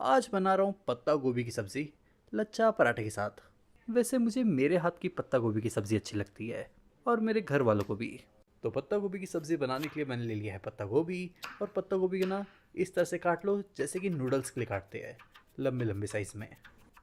आज बना रहा हूँ पत्ता गोभी की सब्ज़ी लच्छा पराठे के साथ। वैसे मुझे मेरे हाथ की पत्ता गोभी की सब्ज़ी अच्छी लगती है और मेरे घर वालों को भी। तो पत्ता गोभी की सब्ज़ी बनाने के लिए मैंने ले लिया है पत्ता गोभी। और पत्ता गोभी को ना इस तरह से काट लो जैसे कि नूडल्स के लिए काटते हैं, लंबे लंबे साइज़ में।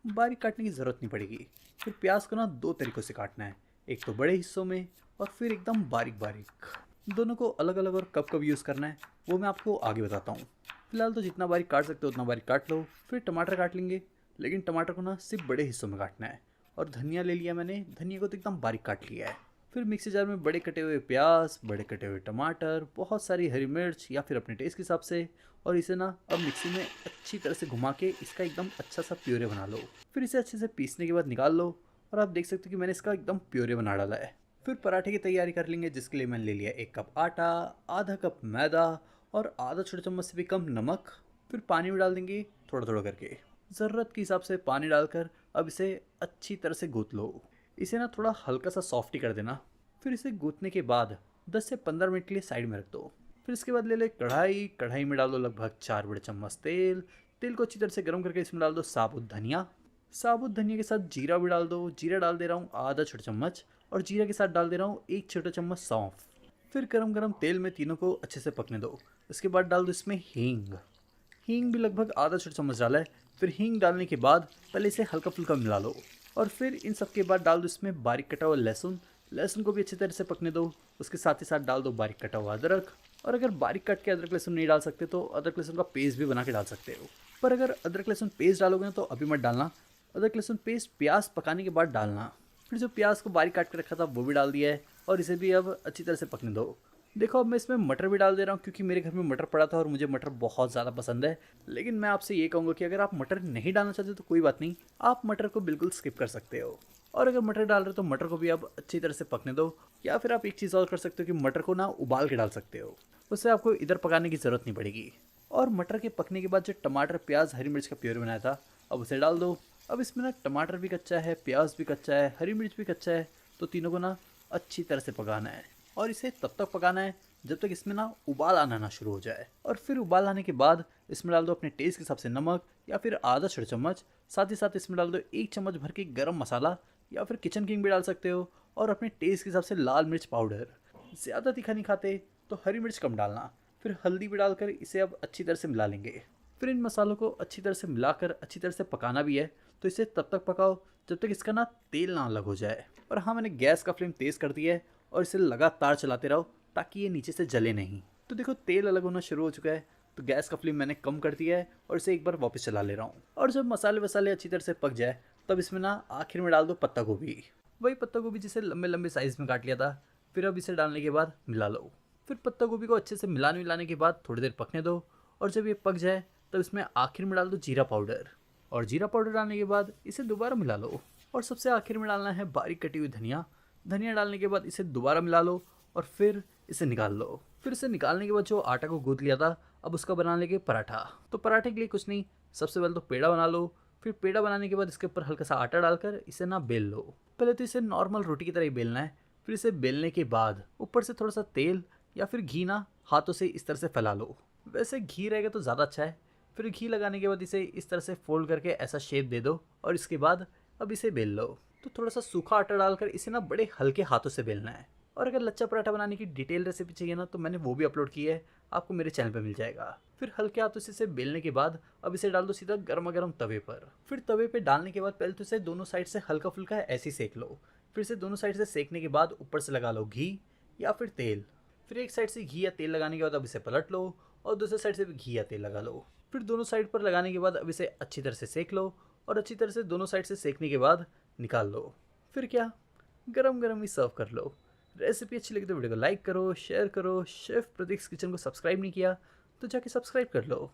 बारीक काटने की ज़रूरत नहीं पड़ेगी। फिर प्याज को ना दो तरीक़ों से काटना है, एक तो बड़े हिस्सों में और फिर एकदम बारीक बारीक। दोनों को अलग अलग और कब कब यूज़ करना है वो मैं आपको आगे बताता हूँ। फिलहाल तो जितना बारीक काट सकते हो उतना बारीक काट लो। फिर टमाटर काट लेंगे, लेकिन टमाटर को ना सिर्फ बड़े हिस्सों में काटना है। और धनिया ले लिया मैंने, धनिया को तो एकदम बारीक काट लिया है। फिर मिक्सी जार में बड़े कटे हुए प्याज, बड़े कटे हुए टमाटर, बहुत सारी हरी मिर्च या फिर अपने टेस्ट के हिसाब से, और इसे ना अब मिक्सी में अच्छी तरह से घुमा के इसका एकदम अच्छा सा प्योरे बना लो। फिर इसे अच्छे से पीसने के बाद निकाल लो। और आप देख सकते हो कि मैंने इसका एकदम प्योरे बना डाला है। फिर पराठे की तैयारी कर लेंगे, जिसके लिए मैंने ले लिया 1 कप आटा, आधा कप मैदा और आधा छोटा चम्मच से भी कम नमक। फिर पानी में डाल देंगे थोड़ा थोड़ा करके, ज़रूरत के हिसाब से पानी डालकर अब इसे अच्छी तरह से गूँथ लो। इसे ना थोड़ा हल्का सा सॉफ्ट ही कर देना। फिर इसे गूँथने के बाद 10 से 15 मिनट के लिए साइड में रख दो। फिर इसके बाद ले ले कढ़ाई, कढ़ाई में डाल दो लगभग 4 बड़े चम्मच तेल। तेल को अच्छी तरह से गर्म करके इसमें डाल दो साबुत धनिया। साबुत धनिया के साथ जीरा भी डाल दो। जीरा डाल दे रहा हूँ आधा छोटा चम्मच, और जीरा के साथ डाल दे रहा हूँ 1 छोटा चम्मच सौंफ। फिर गरम गरम तेल में तीनों को अच्छे से पकने दो। इसके बाद डाल दो इसमें हींग। हींग भी लगभग आधा छोटा चम्मच डाला है। फिर हींग डालने के बाद पहले इसे हल्का फुल्का मिला लो। और फिर इन सब के बाद डाल दो इसमें बारीक कटा हुआ लहसुन। लहसुन को भी अच्छी तरह से पकने दो। उसके साथ ही साथ डाल दो बारीक कटा हुआ अदरक। और अगर बारीक कट के अदरक लहसुन नहीं डाल सकते तो अदरक लहसुन का पेस्ट भी बना के डाल सकते हो। पर अगर अदरक लहसुन पेस्ट डालोगे ना तो अभी मत डालना। अदरक लहसुन पेस्ट प्याज पकाने के बाद डालना। फिर जो प्याज को बारीक काट के रखा था वो भी डाल दिया है, और इसे भी अब अच्छी तरह से पकने दो। देखो, अब मैं इसमें मटर भी डाल दे रहा हूँ, क्योंकि मेरे घर में मटर पड़ा था और मुझे मटर बहुत ज़्यादा पसंद है। लेकिन मैं आपसे ये कहूँगा कि अगर आप मटर नहीं डालना चाहते तो कोई बात नहीं, आप मटर को बिल्कुल स्किप कर सकते हो। और अगर मटर डाल रहे हो तो मटर को भी अब अच्छी तरह से पकने दो। या फिर आप एक चीज़ और कर सकते हो कि मटर को ना उबाल के डाल सकते हो। उससे आपको इधर पकाने की ज़रूरत नहीं पड़ेगी। और मटर के पकने के बाद जो टमाटर, प्याज, हरी मिर्च का प्योरी बनाया था, अब उसे डाल दो। अब इसमें ना टमाटर भी कच्चा है, प्याज भी कच्चा है, हरी मिर्च भी कच्चा है, तो तीनों को ना अच्छी तरह से पकाना है। और इसे तब तक पकाना है जब तक इसमें ना उबाल आना ना शुरू हो जाए। और फिर उबाल आने के बाद इसमें डाल दो अपने टेस्ट के हिसाब से नमक या फिर आधा छोटा चम्मच। साथ ही साथ इसमें डाल दो 1 चम्मच भर के गरम मसाला, या फिर किचन किंग भी डाल सकते हो। और अपने टेस्ट के हिसाब से लाल मिर्च पाउडर। ज़्यादा तीखा नहीं खाते तो हरी मिर्च कम डालना। फिर हल्दी भी डालकर इसे अब अच्छी तरह से मिला लेंगे। फिर इन मसालों को अच्छी तरह से मिलाकर अच्छी तरह से पकाना भी है। तो इसे तब तक पकाओ जब तक इसका ना तेल ना अलग हो जाए। और हाँ, मैंने गैस का फ्लेम तेज़ कर दिया है और इसे लगातार चलाते रहो ताकि ये नीचे से जले नहीं। तो देखो, तेल अलग होना शुरू हो चुका है, तो गैस का फ्लेम मैंने कम कर दिया है और इसे एक बार वापस चला ले रहा हूँ। और जब मसाले वसाले अच्छी तरह से पक जाए तब इसमें ना आखिर में डाल दो पत्ता गोभी। वही पत्ता गोभी जिसे लंबे लंबे साइज़ में काट लिया था। फिर अब इसे डालने के बाद मिला लो। फिर पत्ता गोभी को अच्छे से मिलाने मिलाने के बाद थोड़ी देर पकने दो। और जब ये पक जाए तब इसमें आखिर में डाल दो जीरा पाउडर। और जीरा पाउडर डालने के बाद इसे दोबारा मिला लो। और सबसे आखिर में डालना है बारीक कटी हुई धनिया। धनिया डालने के बाद इसे दोबारा मिला लो और फिर इसे निकाल लो। फिर इसे निकालने के बाद जो आटा को गूंथ लिया था, अब उसका बना लेंगे पराठा। तो पराठे के लिए कुछ नहीं, सबसे पहले तो पेड़ा बना लो। फिर पेड़ा बनाने के बाद इसके ऊपर हल्का सा आटा डालकर इसे ना बेल लो। पहले तो इसे नॉर्मल रोटी की तरह ही बेलना है। फिर इसे बेलने के बाद ऊपर से थोड़ा सा तेल या फिर घी ना हाथों से इस तरह से फैला लो। वैसे घी रहेगा तो ज़्यादा अच्छा है। फिर घी लगाने के बाद इसे इस तरह से फोल्ड करके ऐसा शेप दे दो, और इसके बाद अब इसे बेल लो। तो थोड़ा सा सूखा आटा डालकर इसे ना बड़े हल्के हाथों से बेलना है। और अगर लच्छा पराठा बनाने की डिटेल रेसिपी चाहिए ना तो मैंने वो भी अपलोड की है, आपको मेरे चैनल पे मिल जाएगा। फिर हल्के हाथों से इसे बेलने के बाद अब इसे डाल दो सीधा गर्मा गर्म तवे पर। फिर तवे पे डालने के बाद पहले तो इसे दोनों साइड से हल्का फुल्का ऐसे ही सेक लो। फिर इसे दोनों साइड से सेकने के बाद ऊपर से लगा लो घी या फिर तेल। फिर एक साइड से घी या तेल लगाने के बाद अब इसे पलट लो और दूसरे साइड से भी घी या तेल लगा लो। फिर दोनों साइड पर लगाने के बाद अब इसे अच्छी तरह से सेक लो। और अच्छी तरह से दोनों साइड से सेकने के बाद निकाल लो। फिर क्या, गरम गरम ही सर्व कर लो। रेसिपी अच्छी लगी तो वीडियो को लाइक करो, शेयर करो। शेफ प्रतीक्स किचन को सब्सक्राइब नहीं किया तो जाके सब्सक्राइब कर लो।